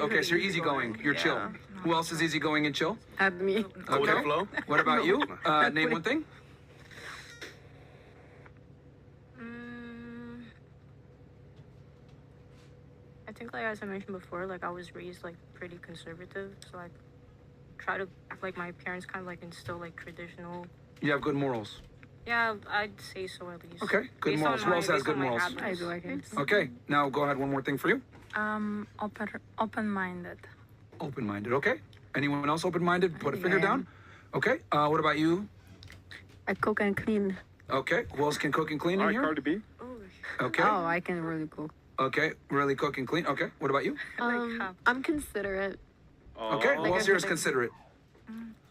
Okay, so you're easygoing. You're chill. Who else is easygoing and chill? At me. Go with the Okay. flow. What about you? Name one thing. I think, like as I mentioned before, like I was raised like pretty conservative, so I try to like my parents kind of like instill like traditional. You have good morals. Yeah, I'd say so at least. Okay, good Based morals. on Who my- else has based on good my morals? habits. I do, I guess. Okay, now go ahead. One more thing for you. Open-minded. Open-minded. Okay. Anyone else open-minded? Put a finger Yeah. down. Okay. What about you? I cook and clean. Okay. Who else can cook and clean All in right, here? Cardi B. Okay. Oh, I can really cook. Okay. Really cook and clean. Okay. What about you? I'm considerate. Okay. Who else here is considerate?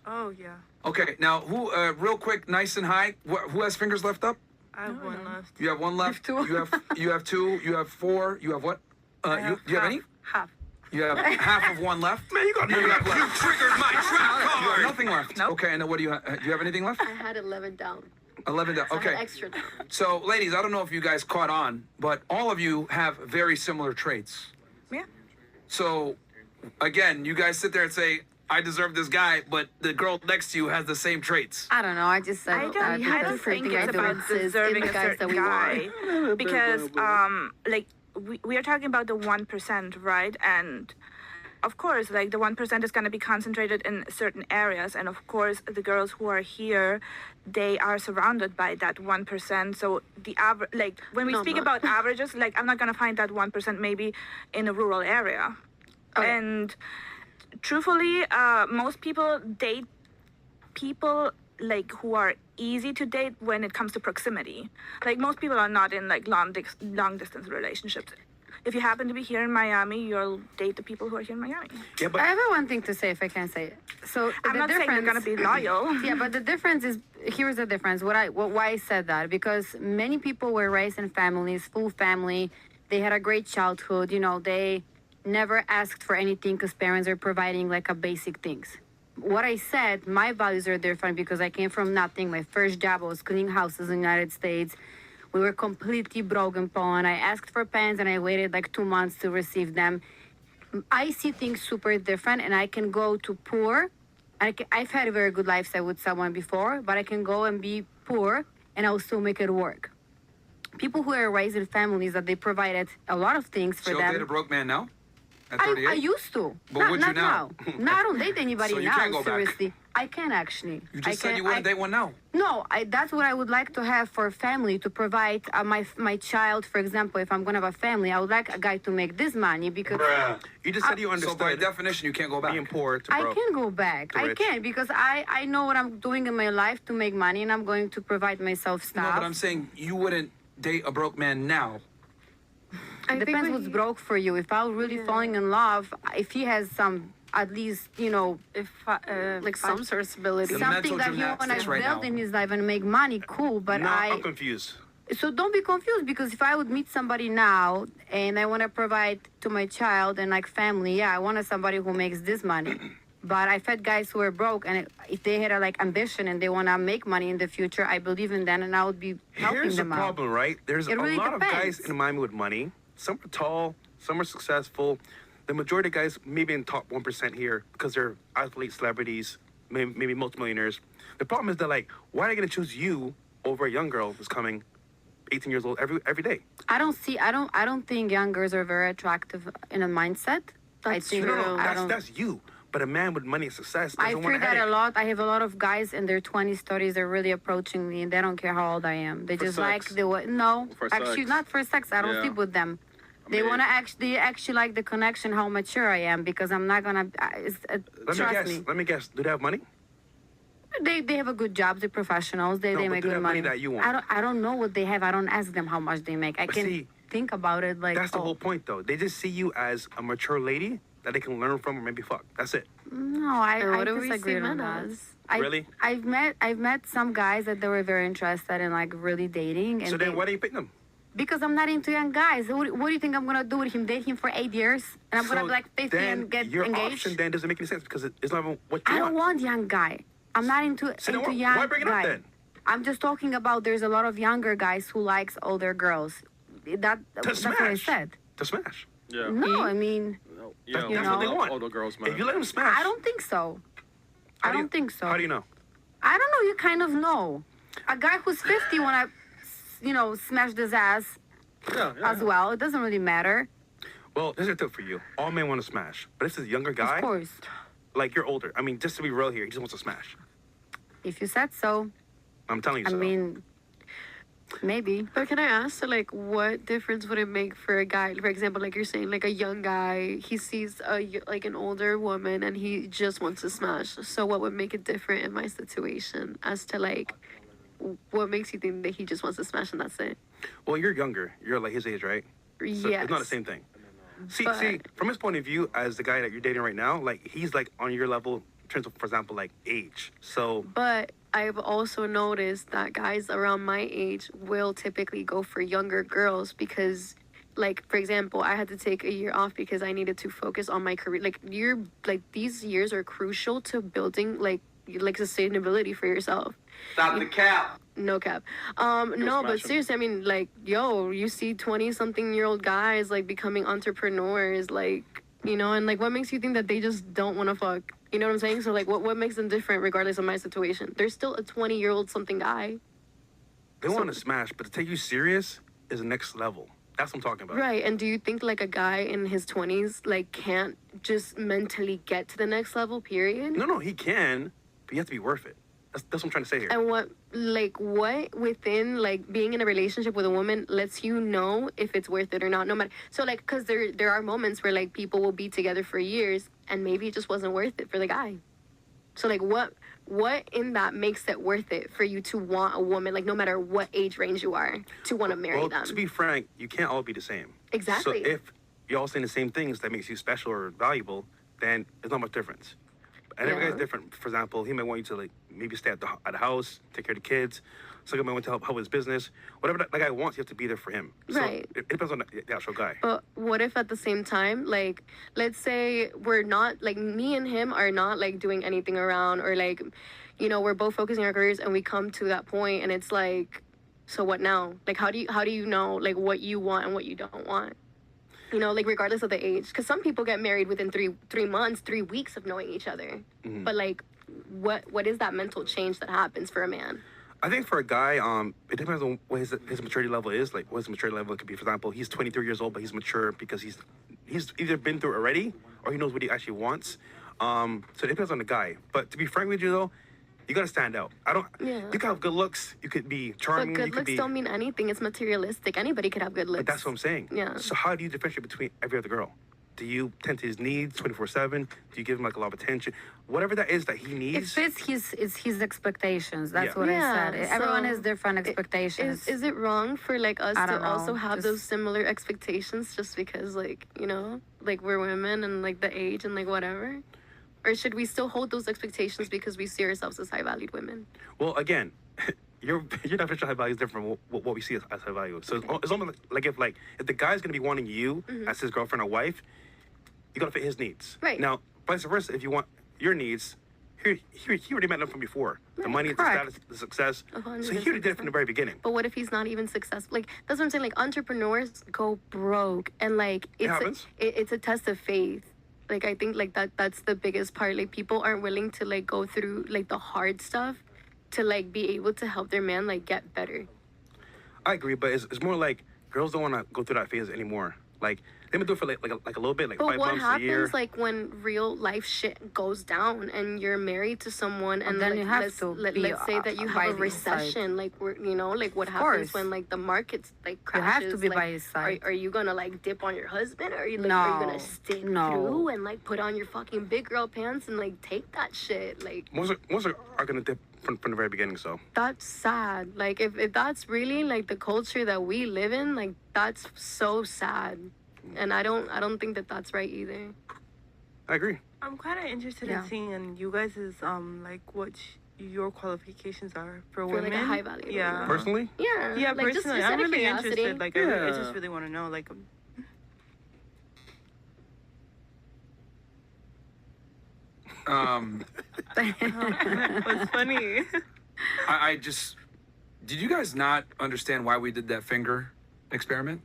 Oh yeah, Okay. Now, who? Real quick, nice and high. Who has fingers left up? I have one left. You have one left. two. You have. You have two. You have four. You have what? Do you have any? Half. You have half of one left. Man, you got You have left. triggered my trap You have card. nothing left. Nope. Okay. And then what do you have? Do you have anything left? I had 11 down. 11 down. I had Okay. extra down. So, ladies, I don't know if you guys caught on, but all of you have very similar traits. Yeah. So, again, you guys sit there and say, I deserve this guy, but the girl next to you has the same traits. I don't know. I just said I don't think it's about deserving a certain guy because like we are talking about the 1%, right? And of course, like the 1% is going to be concentrated in certain areas, and of course, the girls who are here, they are surrounded by that 1%. So the average, like when we No, speak but- about averages, like I'm not going to find that 1% maybe in a rural area, and truthfully, most people date people like who are easy to date when it comes to proximity. Like most people are not in like long distance relationships. If you happen to be here in Miami, you'll date the people who are here in Miami. Yeah, I but have one thing to say if I can say it. So I'm the not saying they're difference- gonna be loyal. Yeah, but the difference is here's the difference. Why I said that because many people were raised in families, full family. They had a great childhood. You know, they never asked for anything because parents are providing like a basic things. What I said, my values are different because I came from nothing. My first job was cleaning houses in the United States. We were completely broke in Poland. I asked for pens and I waited like 2 months to receive them. I see things super different, and I can go to poor. I've had a very good lifestyle with someone before, but I can go and be poor and I'll still make it work. People who are raised in families that they provided a lot of things for So, them. date a broke man now? At I 38? used to. But not would you not now? No, I don't date anybody So you now. can't go back. Seriously, I can actually. You I just said can- you wouldn't date one now. No, that's what I would like to have for a family to provide my child. For example, if I'm gonna have a family, I would like a guy to make this money because you just said you So, by understood definition, you can't go back. being poor to I broke. can go back. to I rich. can because I know what I'm doing in my life to make money, and I'm going to provide myself No, stuff. but I'm saying you wouldn't date a broke man now. I Depends what's broke for you. If I'm really falling in love, if he has some, at least If like some sort of stability. The something mental that he wanna gymnastics right build now. in his life and make money, cool. But No, I'm confused. So don't be confused because if I would meet somebody now and I want to provide to my child and like family, yeah, I wanted somebody who makes this money. But I've had guys who are broke, and if they had a like ambition and they want to make money in the future, I believe in them and I would be helping Here's the them out. problem, right? There's It a really lot of guys depends. in Miami with money. Some are tall, some are successful. The majority of guys maybe in top 1% here because they're athlete celebrities, maybe multimillionaires. The problem is that like, why are they gonna choose you over a young girl who's coming 18 years old every day? I don't think young girls are very attractive in a mindset. I think I don't. That's you. But a man with money and success I doesn't want hear a that a headache. lot. I have a lot of guys in their 20s, 30s. They're really approaching me, and they don't care how old I am. They For just sex. like the way. No, For actually, sex. not for sex. I don't Yeah. sleep with them. They mean- want to actually like the connection, how mature I am, because I'm not gonna. Trust Let me guess. Do they have money? They have a good job. They're professionals. They No, they but make do they good have money money. that you want? I don't know what they have. I don't ask them how much they make. I But can see, think about it like. That's the oh, whole point, though. They just see you as a mature lady that they can learn from or maybe fuck. That's it. No, I What do we disagree see on men that. as? Really? I've met some guys that they were very interested in like really dating, and So then they- why do you pick them? because I'm not into young guys. What do you think I'm gonna do with him? Date him for 8 years, and I'm gonna be like 50 then and get your engaged? option then doesn't make any sense because it's not even what you I want. don't want young guy. I'm not into So then into why young bring it up guy. then? I'm just talking about there's a lot of younger guys who likes older girls. That's what I smash. said. To smash. Yeah. No, I mean, No, That's You what they know? want. All the girls, man. If you let him smash, I don't think so. how I do you- don't think so. How do you know? I don't know. You kind of know. A guy who's 50 when I, smashed his ass yeah, as well. It doesn't really matter. Well, here's a tip for you. All men want to smash, but if this is a younger guy, Of course. like you're older. I mean, just to be real here, he just wants to smash. If you said so, I'm telling you I so. mean, maybe. But can I ask, so like, what difference would it make for a guy? For example, like you're saying, like a young guy, he sees like an older woman and he just wants to smash. So what would make it different in my situation as to like, what makes you think that he just wants to smash and that's it? Well, you're younger. You're like his age, right? So Yes. It's not the same thing. See, But- from his point of view, as the guy that you're dating right now, like he's like on your level in terms of, for example, like age. So But I've also noticed that guys around my age will typically go for younger girls because, like, for example, I had to take a year off because I needed to focus on my career. Like these years are crucial to building like sustainability for yourself. Stop the cap. No cap. No, smash but 'em. seriously, I mean, like, yo, you see 20-something-year-old guys like becoming entrepreneurs, like, and like, what makes you think that they just don't want to fuck? You know what I'm saying? So like, what makes them different regardless of my situation? There's still a 20-year-old something guy. they want to smash, but to take you serious is the next level. That's what I'm talking about. Right. And do you think like a guy in his 20s like can't just mentally get to the next level, period? No, he can, but you have to be worth it. That's what I'm trying to say here. And what within like being in a relationship with a woman lets you know if it's worth it or not, no matter. So like, cause there are moments where like people will be together for years and maybe it just wasn't worth it for the guy. So like, what in that makes it worth it for you to want a woman, like no matter what age range you are, to want to marry Well, them? to be frank, you can't all be the same. Exactly. So if you're all saying the same things that makes you special or valuable, then there's not much difference. And every Yeah. guy's different. For example, he might want you to like maybe stay at the house, take care of the kids. Some guy might want to help with his business. Whatever that guy wants, you have to be there for him. So Right. it depends on the actual guy. But what if at the same time, like, let's say we're not, like, me and him are not, like, doing anything around, or, like, we're both focusing on our careers, and we come to that point, and it's like, so what now? Like, how do you know, like, what you want and what you don't want? Like, regardless of the age. Because some people get married within 3 months, 3 weeks of knowing each other. Mm-hmm. But, like, what is that mental change that happens for a man? I think for a guy, it depends on what his maturity level is. Like, what his maturity level could be. For example, he's 23 years old, but he's mature because he's either been through it already or he knows what he actually wants. So it depends on the guy. But to be frank with you, though, you gotta stand out. Yeah. You can have good looks. You could be But charming. good you could looks be. don't mean anything. It's materialistic. Anybody could have good looks. But that's what I'm saying. Yeah. So how do you differentiate between every other girl? Do you tend to his needs 24/7? Do you give him like a lot of attention? Whatever that is that he It needs. fits his expectations. That's Yeah. what Yeah, I said. Everyone so has different expectations. Is it wrong for like us I to don't know, also have just- those similar expectations just because like like we're women and like the age and like whatever? Or should we still hold those expectations because we see ourselves as high valued women? Well, again, your definition of high value is different from what we see as high value. So it's almost like if the guy's gonna be wanting you as his girlfriend or wife, you gotta fit his needs. Right. Now, vice versa, if you want your needs, he already met them from before. The money, the correct. status, the success. So he 100% already did it from the very beginning. But what if he's not even successful? Like that's what I'm saying. Like entrepreneurs go broke, and like happens. it's a test of faith. Like I think like that's the biggest part. Like people aren't willing to like go through like the hard stuff to like be able to help their man like get better. I agree, but it's more like girls don't want to go through that phase anymore. Like they've been doing it for like a little bit, like But 5 what months, a year. happens like when real life shit goes down and you're married to someone and then like you have let's, to let, be us say that you by have a his side. recession, like we're like what Of happens course. when like the markets like You have crashes? to be like, by his side. Are you gonna like dip on your husband, or are you are you gonna No. stick No. through and like put on your fucking big girl pants and like take that shit? Like Most are gonna dip from the very beginning. So that's sad. Like if that's really like the culture that we live in, like that's so sad. And I don't think that that's right either. I agree. I'm kind of interested Yeah. in seeing you guys' like what your qualifications are for For, women. like, a high value Yeah. woman. Personally, Yeah. Yeah, like, personally, just I'm out of really curiosity. interested. Like, I just Yeah. really want to know. Like, what's funny? I just did you guys not understand why we did that finger experiment?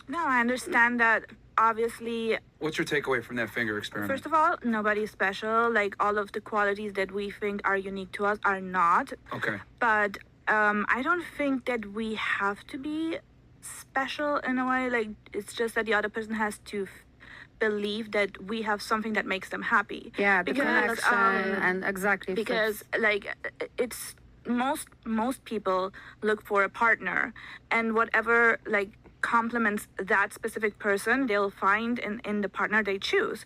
No, I understand that obviously, What's your takeaway from that finger experiment? first of all, nobody's special. Like, all of the qualities that we think are unique to us are not. Okay. But I don't think that we have to be special in a way. Like, it's just that the other person has to believe that we have something that makes them happy. Yeah, the Because, connection and exactly. because like it's most people look for a partner, and whatever like complements that specific person, they'll find in the partner they choose.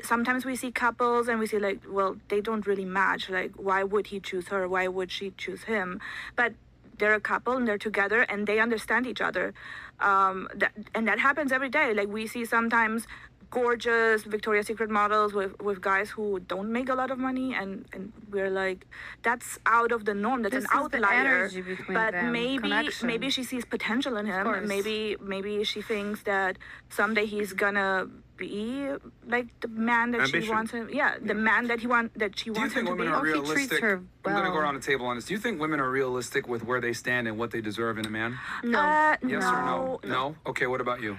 Sometimes we see couples and we see like, well, they don't really match. Like, why would he choose her? Why would she choose him? But they're a couple and they're together and they understand each other. That happens every day. Like, we see sometimes gorgeous Victoria's Secret models with guys who don't make a lot of money, and we're like, that's out of the norm. That's This an is the outlier. energy between But them, maybe connection. she sees potential in him. course. Maybe she thinks that someday he's gonna be like the man that she Ambition. wants him. Yeah, the man that she Do you wants him think to women be. are He treats realistic? her I'm gonna go well. around the table on this. Do you think women are realistic with where they stand and what they deserve in a man? No. Yes or no? No. Okay. What about you?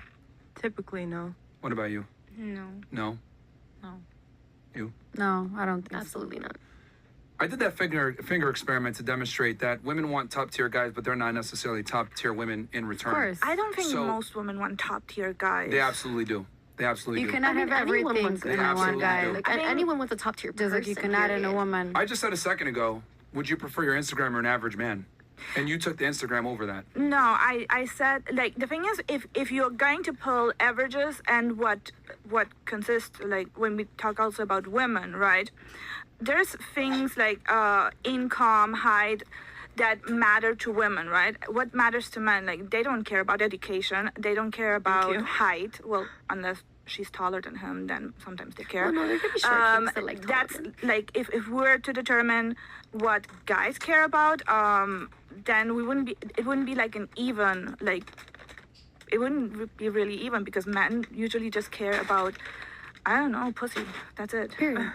Typically, no. What about you? No. No. No. No, I don't think so. Absolutely not. I did that finger experiment to demonstrate that women want top tier guys, but they're not necessarily top tier women in return. Of course. I don't think So- most women want top tier guys. They absolutely do. They absolutely You do. cannot have anyone everything wants in They a one absolutely guy. do. Like I think- anyone wants a top tier person. Just like you cannot in a period. woman. I just said a second ago, would you prefer your Instagram or an average man? And you took the Instagram over that. No, I said, like, the thing is, if you're going to pull averages and what consists, like, when we talk also about women, right, there's things like income, height, that matter to women, right? What matters to men? Like, they don't care about education, they don't care about you. height, well, unless she's taller than him, then sometimes they care. Well, no, there could be short kids that like tall That's women. like, if we're to determine what guys care about, then it wouldn't be like an even, like, it wouldn't be really even, because men usually just care about, I don't know, pussy. That's it. Period.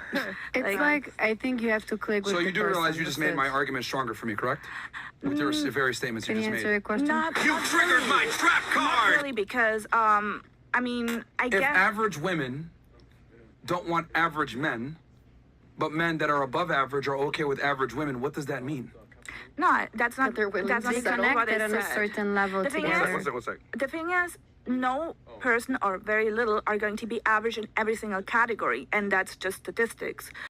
It's like, I think you have to click with So the you do realize person. you just That's made my it. argument stronger for me, correct? With your various statements you Can you just answer made. your question? Not triggered my trap not really, because I mean, I If guess average women don't want average men, but men that are above average are okay with average women, what does that mean? no, that's not. That they're willing that's to not They at all what connected I on a said. certain level The thing is- together. One sec. The thing is, no person or very little are going to be average in every single category, and that's just statistics.